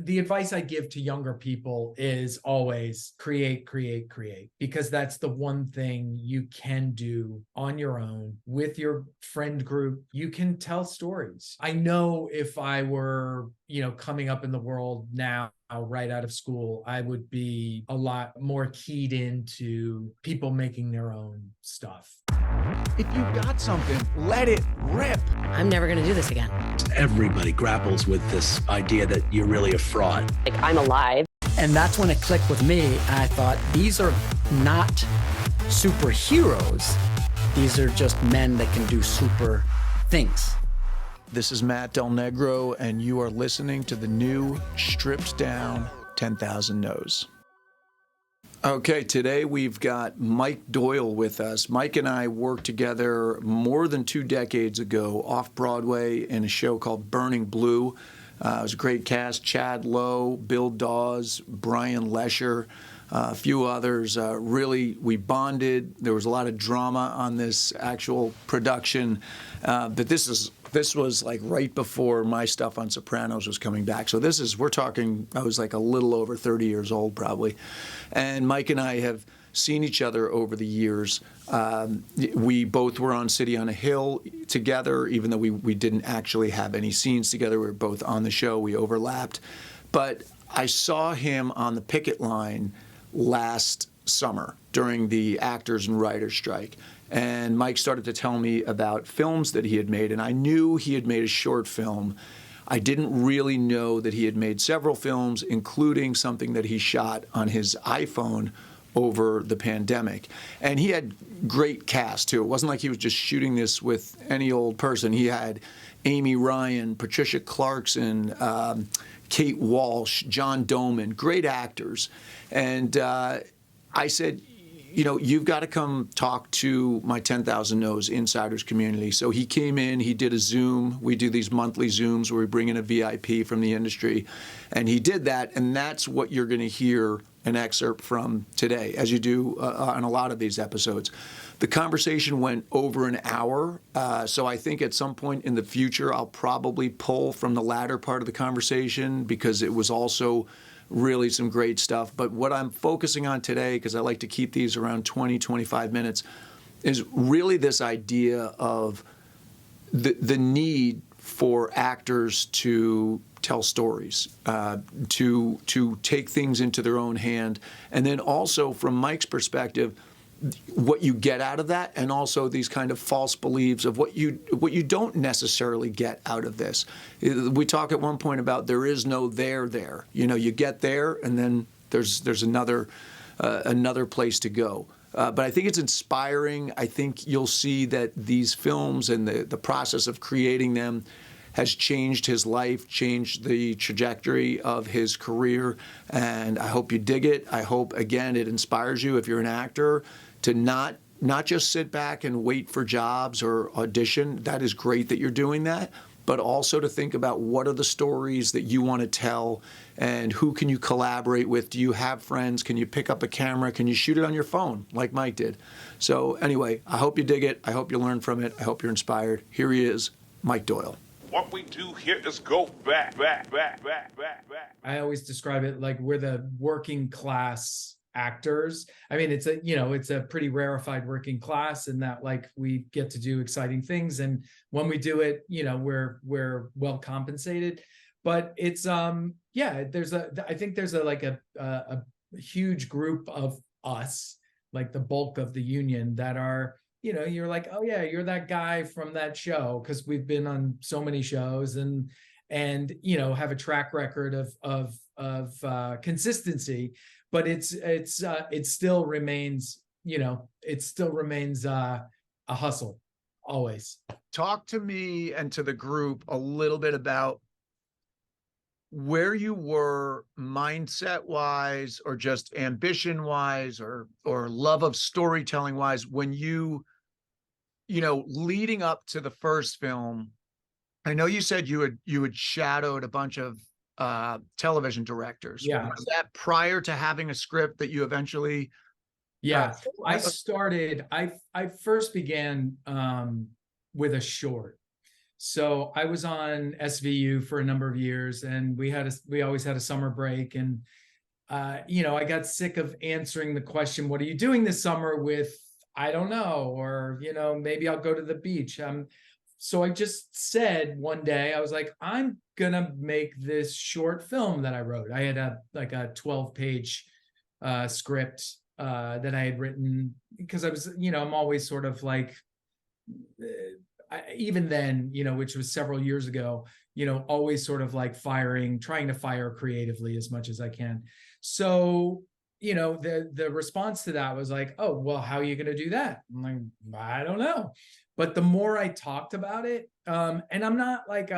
the advice I give to younger people is always create, because that's the one thing you can do on your own with your friend group. You can tell stories. I know if I were, coming up in the world now, right out of school, I would be a lot more keyed into people making their own stuff. If you've got something, let it rip. I'm never going to do this again. Everybody grapples with this idea that you're really a fraud. Like, I'm alive. And that's when it clicked with me. I thought, these are not superheroes. These are just men that can do super things. This is Matt Del Negro, and you are listening to the new stripped down 10,000 Nos. Okay, today we've got Mike Doyle with us. Mike and I worked together more than 2 decades ago off-Broadway in a show called Burning Blue. It was a great cast: Chad Lowe, Bill Dawes, Brian Lesher, a few others. Really, we bonded. There was a lot of drama on this actual production. This was like right before my stuff on Sopranos was coming back. So we're talking, I was like a little over 30 years old probably. And Mike and I have seen each other over the years. We both were on City on a Hill together, even though we didn't actually have any scenes together. We were both on the show. We overlapped. But I saw him on the picket line last summer during the actors and writers strike. And Mike started to tell me about films that he had made, and I knew he had made a short film. I didn't really know that he had made several films, including something that he shot on his iPhone over the pandemic. And he had great cast, too. It wasn't like he was just shooting this with any old person. He had Amy Ryan, Patricia Clarkson, Kate Walsh, John Doman, great actors. And I said, you've got to come talk to my 10,000 Nos Insiders Community. So he came in, he did a Zoom. We do these monthly Zooms where we bring in a VIP from the industry. And he did that, and that's what you're going to hear an excerpt from today, as you do on a lot of these episodes. The conversation went over an hour, so I think at some point in the future I'll probably pull from the latter part of the conversation because it was also really some great stuff. But what I'm focusing on today, because I like to keep these around 20, 25 minutes, is really this idea of the need for actors to tell stories, to take things into their own hand. And then also, from Mike's perspective, what you get out of that, and also these kind of false beliefs of what you don't necessarily get out of this. We talk at one point about there is no there. You get there, and then there's another place to go. But I think it's inspiring. I think you'll see that these films and the process of creating them has changed his life, changed the trajectory of his career, and I hope you dig it. I hope, again, it inspires you if you're an actor to not just sit back and wait for jobs or audition. That is great that you're doing that, but also to think about what are the stories that you want to tell and who can you collaborate with? Do you have friends? Can you pick up a camera? Can you shoot it on your phone like Mike did? So anyway, I hope you dig it. I hope you learn from it. I hope you're inspired. Here he is, Mike Doyle. What we do here is go back. I always describe it like we're the working class actors. I mean, it's a pretty rarefied working class in that, like, we get to do exciting things, and when we do it, we're well compensated. But it's I think there's a huge group of us, like the bulk of the union, that are, you're like, oh yeah, you're that guy from that show, because we've been on so many shows and have a track record of consistency. But it still remains a hustle always. Talk to me and to the group a little bit about where you were mindset wise, or just ambition wise, or love of storytelling wise, when you leading up to the first film. I know you said you had shadowed a bunch of television directors. Yeah. Was that prior to having a script that you eventually? Yeah, I first began with a short. So I was on SVU for a number of years, and we always had a summer break. And, I got sick of answering the question, what are you doing this summer, with, I don't know, or, maybe I'll go to the beach. So I just said one day, I was like, I'm going to make this short film that I wrote. I had a 12-page script that I had written, because I was, I'm always sort of like, even then, which was several years ago, always sort of like trying to fire creatively as much as I can. So, the response to that was like, oh, well, how are you going to do that? I'm like, I don't know. But the more I talked about it, and I'm not like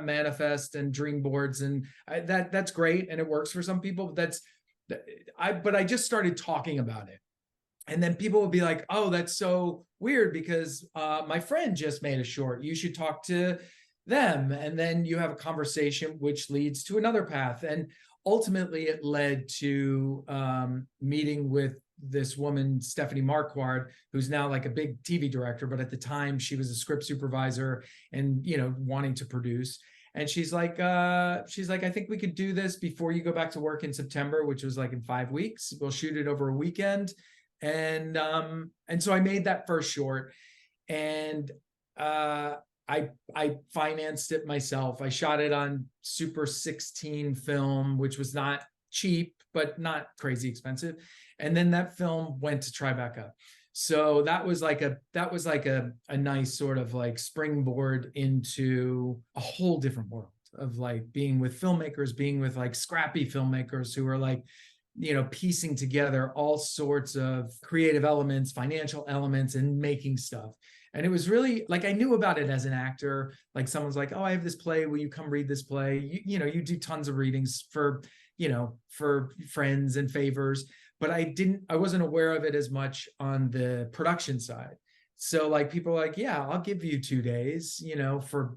manifest and dream boards, and that's great, and it works for some people. But I just started talking about it. And then people would be like, oh, that's so weird, because my friend just made a short. You should talk to them. And then you have a conversation which leads to another path. And ultimately, it led to meeting with this woman, Stephanie Marquardt, who's now like a big TV director. But at the time, she was a script supervisor and, wanting to produce. And she's like, I think we could do this before you go back to work in September, which was like in 5 weeks. We'll shoot it over a weekend. And so I made that first short, and I financed it myself. I shot it on Super 16 film, which was not cheap, but not crazy expensive. And then that film went to Tribeca. So that was like a nice sort of like springboard into a whole different world of like being with filmmakers, being with like scrappy filmmakers who are like, piecing together all sorts of creative elements, financial elements, and making stuff. And it was really like, I knew about it as an actor. Like someone's like, oh, I have this play. Will you come read this play? You do tons of readings for friends and favors, but I wasn't aware of it as much on the production side. So like people are like, yeah, I'll give you 2 days, for,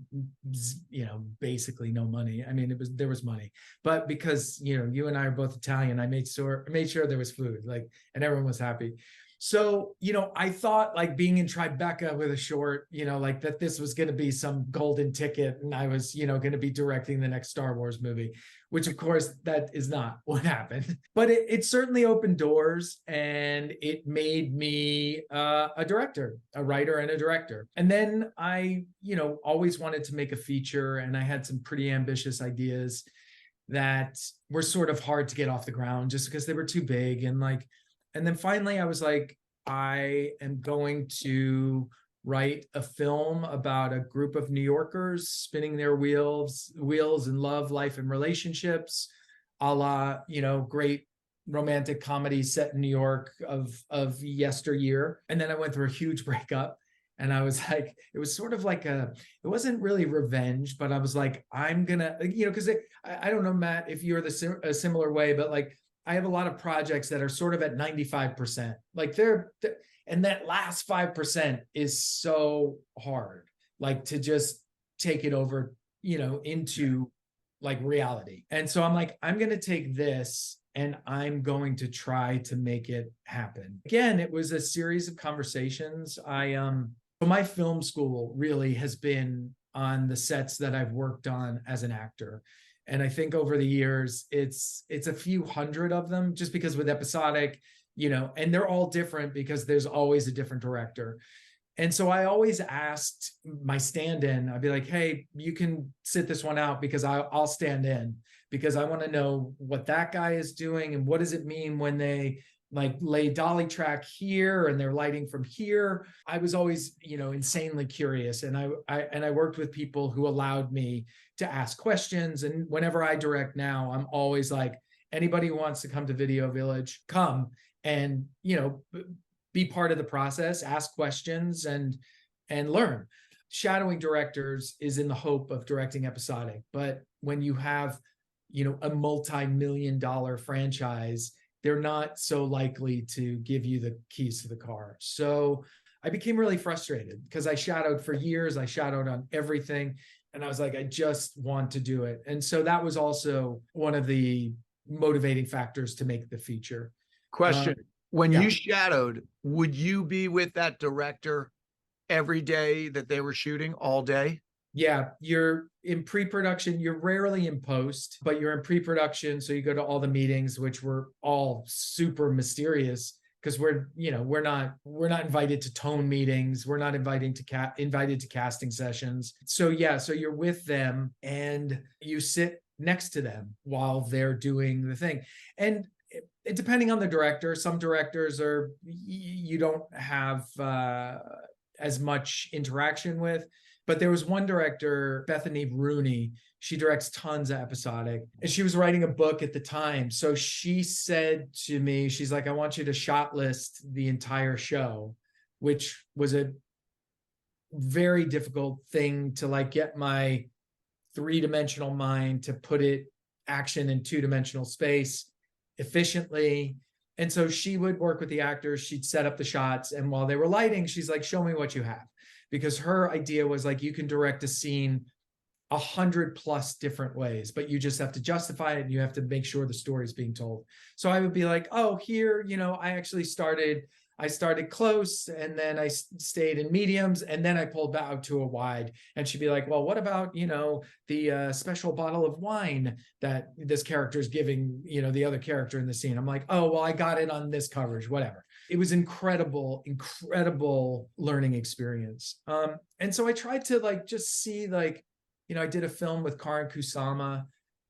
basically no money. I mean, there was money, but because, you and I are both Italian, I made sure there was food, like, and everyone was happy. So, I thought like being in Tribeca with a short, like that this was going to be some golden ticket, and I was, going to be directing the next Star Wars movie, which of course that is not what happened. But it certainly opened doors, and it made me a director, a writer and a director. And then I, always wanted to make a feature, and I had some pretty ambitious ideas that were sort of hard to get off the ground just because they were too big. And then finally I was like, I am going to write a film about a group of New Yorkers spinning their wheels in love, life, and relationships, a la, great romantic comedy set in New York of yesteryear. And then I went through a huge breakup, and I was like, it was sort of like it wasn't really revenge, but I was like, I'm gonna, because I don't know, Matt, if you're a similar way, but like, I have a lot of projects that are sort of at 95%. Like and that last 5% is so hard, like to just take it over, into like reality. And so I'm like, I'm going to take this and I'm going to try to make it happen. Again, it was a series of conversations. So my film school really has been on the sets that I've worked on as an actor. And I think over the years, it's a few hundred of them, just because with episodic, and they're all different because there's always a different director. And so I always asked my stand-in, I'd be like, hey, you can sit this one out because I'll stand in, because I want to know what that guy is doing and what does it mean when they like lay dolly track here and they're lighting from here. I was always, insanely curious. And I worked with people who allowed me to ask questions. And whenever I direct now, I'm always like, anybody who wants to come to Video Village, come and, be part of the process, ask questions and learn. Shadowing directors is in the hope of directing episodic. But when you have, a multi-million-dollar franchise, they're not so likely to give you the keys to the car. So I became really frustrated because I shadowed for years. I shadowed on everything. And I was like, I just want to do it. And so that was also one of the motivating factors to make the feature. Question. When you shadowed, would you be with that director every day that they were shooting all day? Yeah, you're in pre-production, you're rarely in post, but you're in pre-production. So you go to all the meetings, which were all super mysterious because we're not invited to tone meetings. We're not invited to casting sessions. So yeah, so you're with them and you sit next to them while they're doing the thing. And depending on the director, some directors you don't have as much interaction with. But there was one director, Bethany Rooney. She directs tons of episodic, and she was writing a book at the time. So she said to me, she's like, I want you to shot list the entire show, which was a very difficult thing to like get my three-dimensional mind to put it action in two-dimensional space efficiently. And so she would work with the actors, she'd set up the shots, and while they were lighting, she's like, show me what you have. Because her idea was like, you can direct a scene 100+ different ways, but you just have to justify it and you have to make sure the story is being told. So I would be like, oh, here, I actually started close and then I stayed in mediums and then I pulled back to a wide. And she'd be like, well, what about, the special bottle of wine that this character is giving, the other character in the scene? I'm like, oh, well, I got it on this coverage, whatever. It was incredible learning experience. And so I tried to like, just see like, I did a film with Karin Kusama,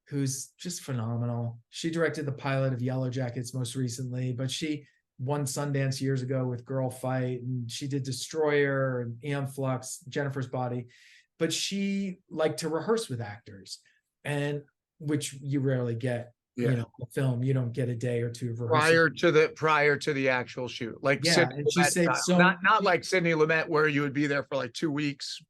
who's just phenomenal. She directed the pilot of Yellow Jackets most recently, but she won Sundance years ago with Girl Fight, and she did Destroyer and Aeon Flux, Jennifer's Body. But she liked to rehearse with actors, and which you rarely get. A film, you don't get a day or two of rehearsal prior to the actual shoot. Like and she said so not like Sidney Lumet where you would be there for like 2 weeks.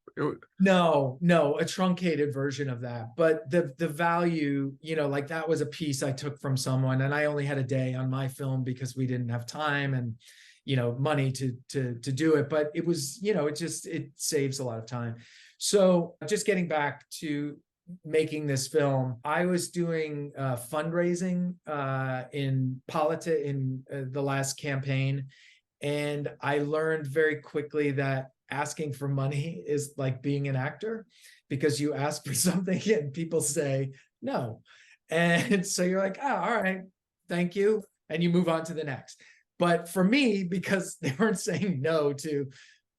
No, a truncated version of that. But the value, like that was a piece I took from someone, and I only had a day on my film because we didn't have time and money to do it. But it was, it saves a lot of time. So just getting back to making this film, I was doing fundraising in politics in the last campaign, and I learned very quickly that asking for money is like being an actor, because you ask for something and people say no, and so you're like, oh, all right, thank you, and you move on to the next. But for me, because they weren't saying no to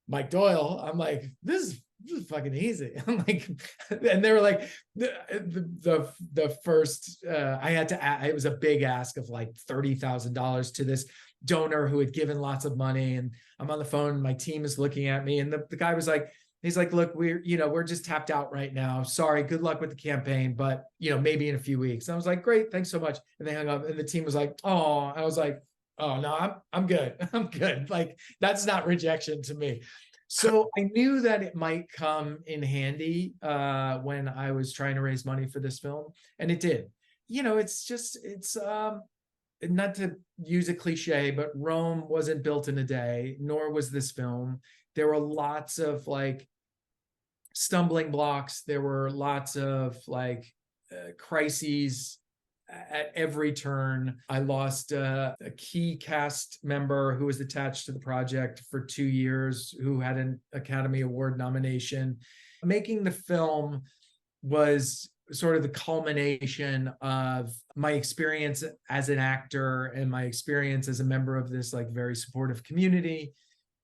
Mike Doyle, I'm like, this is fucking easy. I'm like, and they were like, the first, I had to, it was a big ask of like $30,000 to this donor who had given lots of money. And I'm on the phone, my team is looking at me, and the guy was like, he's like, look, we're just tapped out right now. Sorry, good luck with the campaign, but maybe in a few weeks. And I was like, great, thanks so much. And they hung up, and the team was like, oh, I was like, oh no, I'm good. I'm good. Like, that's not rejection to me. So I knew that it might come in handy when I was trying to raise money for this film, and it did. It's not to use a cliche, but Rome wasn't built in a day, nor was this film. There were lots of like stumbling blocks. There were lots of like crises at every turn. I lost a key cast member who was attached to the project for 2 years, who had an Academy Award nomination. Making the film was sort of the culmination of my experience as an actor and my experience as a member of this like very supportive community.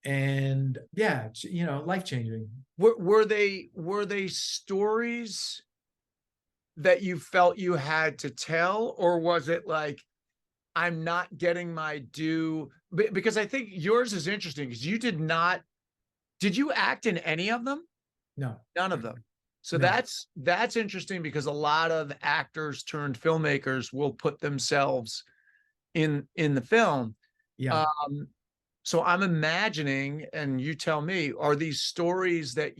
And yeah, life-changing. Were they stories that you felt you had to tell, or was it like, I'm not getting my due? Because I think yours is interesting, because did you act in any of them? No, none of them. So no. That's interesting, because a lot of actors turned filmmakers will put themselves in the film. Yeah. So I'm imagining, and you tell me, are these stories that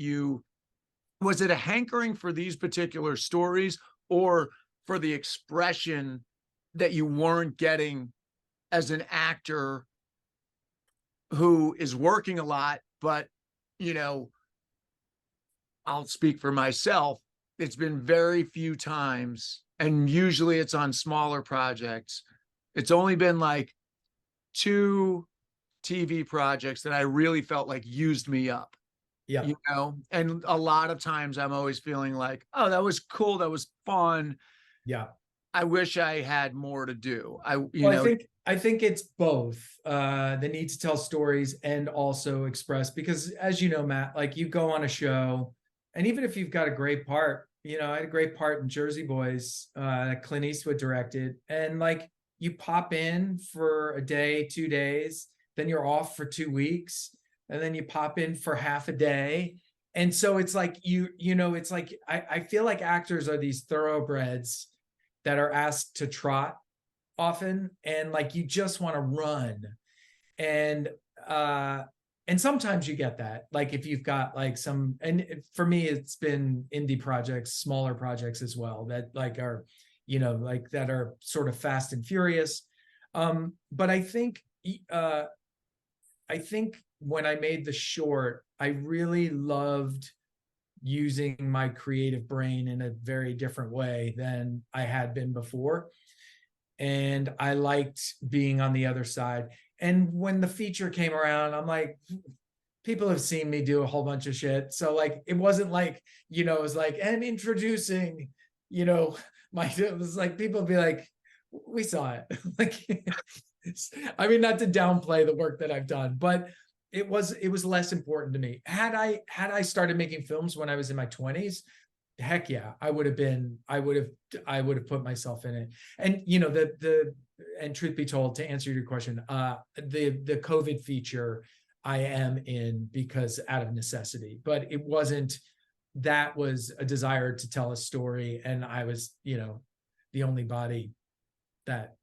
was it a hankering for these particular stories, or for the expression that you weren't getting as an actor who is working a lot? But, I'll speak for myself. It's been very few times, and usually it's on smaller projects. It's only been like 2 TV projects that I really felt like used me up. Yeah. You know, and a lot of times I'm always feeling like, oh, that was cool. That was fun. Yeah. I wish I had more to do. I think it's both the need to tell stories and also express, because as you know, Matt, like you go on a show, and even if you've got a great part, you know, I had a great part in Jersey Boys that Clint Eastwood directed, and like you pop in for a day, 2 days, then you're off for 2 weeks, and then you pop in for half a day. And so it's like it's like I feel like actors are these thoroughbreds that are asked to trot often, and like you just want to run. And sometimes you get that, like if you've got like some, and for me it's been indie projects, smaller projects as well, that like are, you know, like that are sort of fast and furious. But I think when I made the short, I really loved using my creative brain in a very different way than I had been before. And I liked being on the other side. And when the feature came around, I'm like, people have seen me do a whole bunch of shit. So like, it wasn't like, you know, it was like, and introducing, you know, it was like, people be like, we saw it. Like, I mean, not to downplay the work that I've done, but it was less important to me. Had I started making films when I was in my 20s, heck yeah, I would have put myself in it. And you know, and truth be told, to answer your question, the COVID feature I am in because out of necessity, but it wasn't, that was a desire to tell a story, and I was, you know, the only body that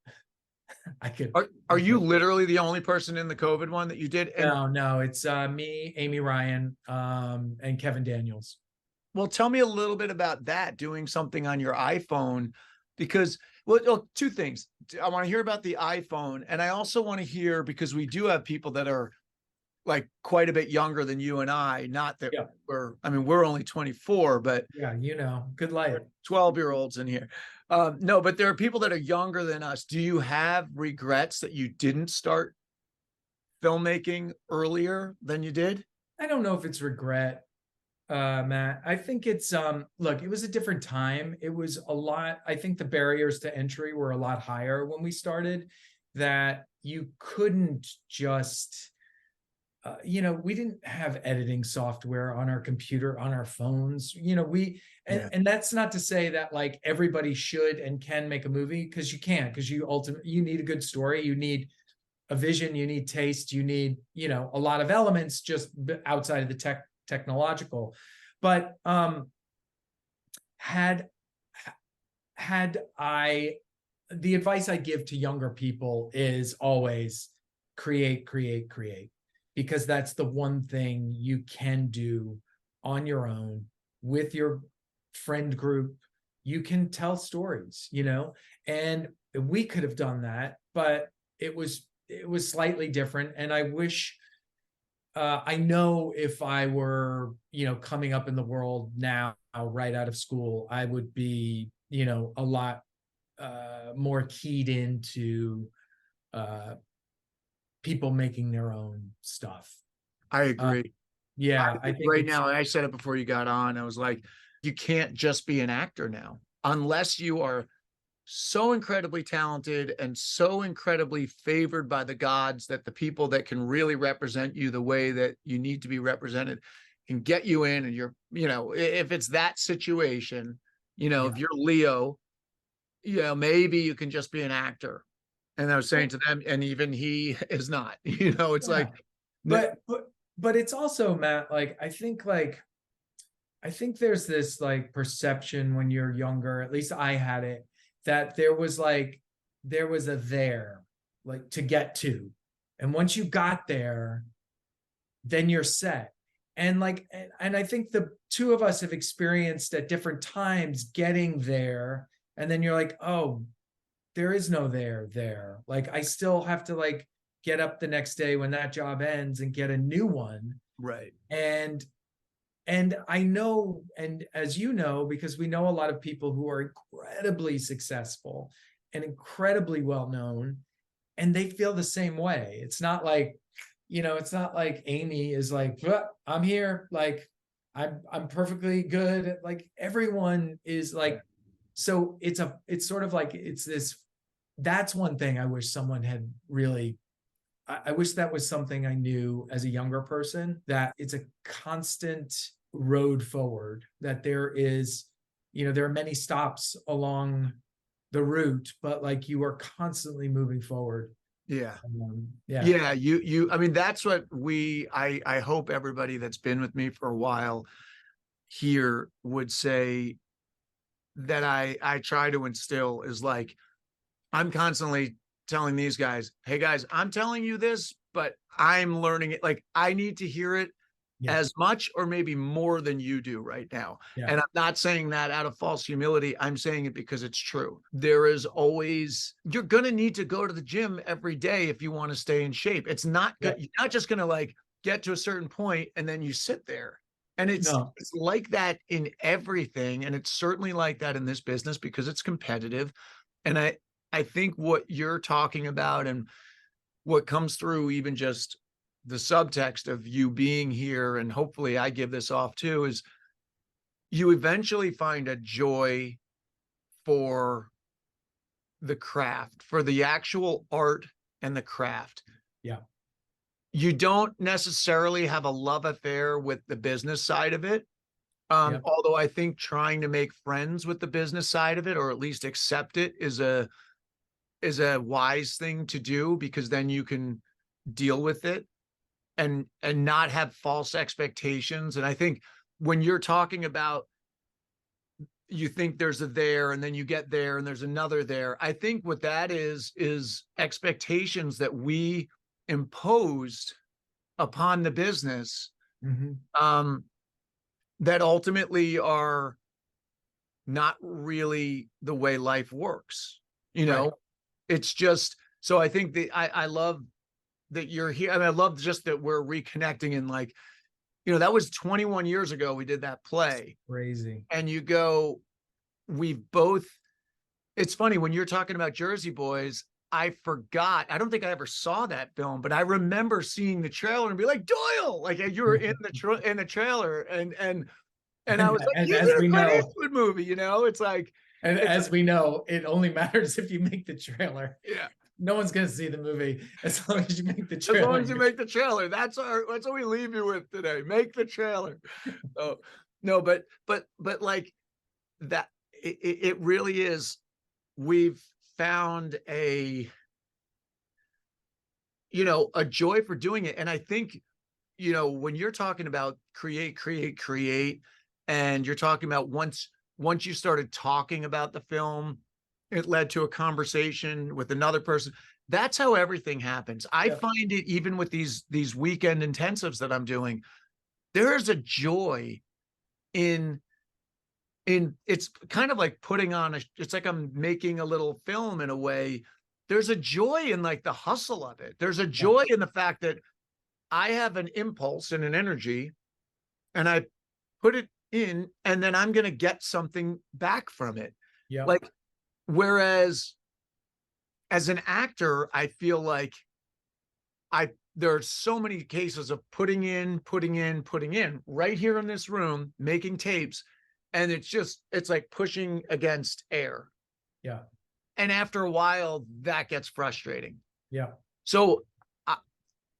I could. Are you literally the only person in the COVID one that you did? No, it's me, Amy Ryan, and Kevin Daniels. Well, tell me a little bit about that, doing something on your iPhone, because, well, two things. I want to hear about the iPhone, and I also want to hear, because we do have people that are like quite a bit younger than you and I, not that we're only 24, but yeah, you know, good light. 12-year-olds in here. No, but there are people that are younger than us. Do you have regrets that you didn't start filmmaking earlier than you did? I don't know if it's regret, Matt. I think it's look, it was a different time. It was a lot, I think the barriers to entry were a lot higher when we started, that you couldn't just you know, we didn't have editing software on our computer, on our phones, you know, and that's not to say that like everybody should and can make a movie, because you can't, because you need a good story, you need a vision, you need taste, you need, you know, a lot of elements just outside of the technological. But had I, the advice I give to younger people is always create, because that's the one thing you can do on your own with your friend group. You can tell stories, you know, and we could have done that, but it was slightly different. And I wish, I know if I were, you know, coming up in the world now, right out of school, I would be, you know, a lot more keyed into people making their own stuff. I agree. Yeah, I think right now, and I said it before you got on, I was like, you can't just be an actor now, unless you are so incredibly talented and so incredibly favored by the gods that the people that can really represent you the way that you need to be represented can get you in. And you're, you know, if it's that situation, you know, if you're Leo, you know, maybe you can just be an actor. And I was saying to them, and even he is not, you know, it's like, but it's also, Matt, like, I think there's this like perception when you're younger, at least I had it, that there was like to get to. And once you got there, then you're set. And like, and I think the two of us have experienced at different times getting there. And then you're like, oh, there is no there. Like, I still have to like get up the next day when that job ends and get a new one. Right. And I know, and as you know, because we know a lot of people who are incredibly successful and incredibly well known, and they feel the same way. It's not like, it's not like Amy is like, "Well, I'm here. Like, I'm perfectly good." Like everyone is like, so it's sort of like, it's this, that's one thing I wish someone had really, I wish that was something I knew as a younger person, that it's a constant road forward, that there is, there are many stops along the route, but like you are constantly moving forward. Yeah. Yeah. Yeah. I mean, that's what I hope everybody that's been with me for a while here would say that I try to instill is like, I'm constantly telling these guys, hey guys, I'm telling you this, but I'm learning it. Like I need to hear it as much or maybe more than you do right now. Yeah. And I'm not saying that out of false humility. I'm saying it because it's true. There is always, you're going to need to go to the gym every day if you want to stay in shape. It's not good. You're not just going to like get to a certain point and then you sit there. And it's like that in everything. And it's certainly like that in this business because it's competitive. And I think what you're talking about and what comes through even just the subtext of you being here, and hopefully I give this off too, is you eventually find a joy for the craft, for the actual art and the craft. Yeah. You don't necessarily have a love affair with the business side of it. Although I think trying to make friends with the business side of it, or at least accept it, is a wise thing to do, because then you can deal with it and not have false expectations. And I think when you're talking about, you think there's a there and then you get there and there's another there, I think what that is expectations that we imposed upon the business, that ultimately are not really the way life works. It's just, so I think I love that you're here. I mean, I love just that we're reconnecting, and like, that was 21 years ago we did that play. Crazy. And you go, we've both, it's funny when you're talking about Jersey Boys, I forgot, I don't think I ever saw that film, but I remember seeing the trailer and be like, Doyle, like you were in the trailer, and I was like, you did a Clint Eastwood movie, it's like, and as we know, it only matters if you make the trailer. Yeah. No one's going to see the movie as long as you make the trailer. As long as you make the trailer. That's what we leave you with today. Make the trailer. Oh, no, but like that, it really is. We've found a joy for doing it. And I think, when you're talking about create, and you're talking about once you started talking about the film, it led to a conversation with another person. That's how everything happens. I find it even with these weekend intensives that I'm doing, there is a joy in it's kind of like putting on it's like I'm making a little film in a way. There's a joy in like the hustle of it. There's a joy in the fact that I have an impulse and an energy and I put it in, and then I'm going to get something back from it. Yeah. Like, whereas as an actor, I feel like there are so many cases of putting in right here in this room, making tapes. And it's like pushing against air. Yeah. And after a while that gets frustrating. Yeah. So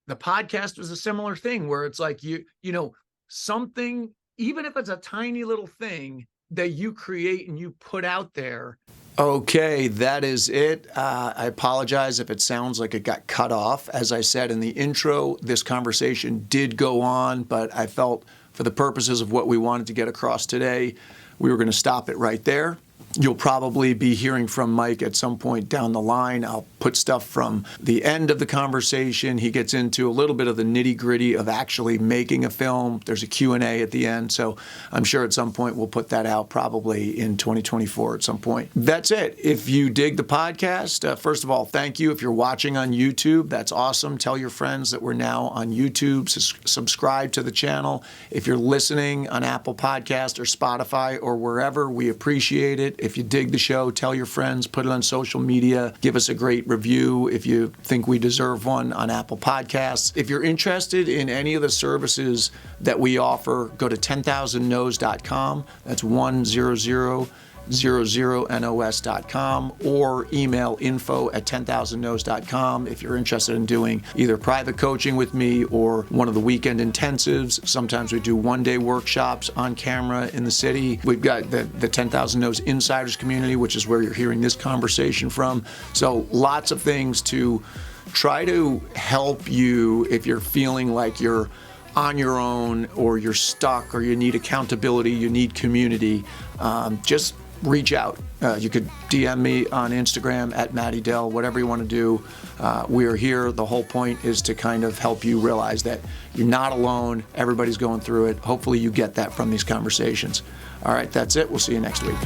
the podcast was a similar thing where it's like, something, even if it's a tiny little thing that you create and you put out there. Okay, that is it. I apologize if it sounds like it got cut off. As I said in the intro, this conversation did go on, but I felt for the purposes of what we wanted to get across today, we were going to stop it right there. You'll probably be hearing from Mike at some point down the line. I'll put stuff from the end of the conversation. He gets into a little bit of the nitty-gritty of actually making a film. There's a Q&A at the end, so I'm sure at some point we'll put that out probably in 2024 at some point. That's it. If you dig the podcast, first of all, thank you. If you're watching on YouTube, that's awesome. Tell your friends that we're now on YouTube. Subscribe to the channel. If you're listening on Apple Podcast or Spotify or wherever, we appreciate it. it. If you dig the show, tell your friends, put it on social media, give us a great review if you think we deserve one on Apple Podcasts. If you're interested in any of the services that we offer, go to 10,000nos.com. That's 10000nos.com, or email info@10,000nos.com if you're interested in doing either private coaching with me or one of the weekend intensives. Sometimes we do one-day workshops on camera in the city. We've got the 10,000 NOs Insiders Community, which is where you're hearing this conversation from. So lots of things to try to help you if you're feeling like you're on your own, or you're stuck, or you need accountability, you need community. Just reach out. You could DM me on Instagram @MattyDell, whatever you want to do. We are here. The whole point is to kind of help you realize that you're not alone. Everybody's going through it. Hopefully you get that from these conversations. All right, that's it. We'll see you next week.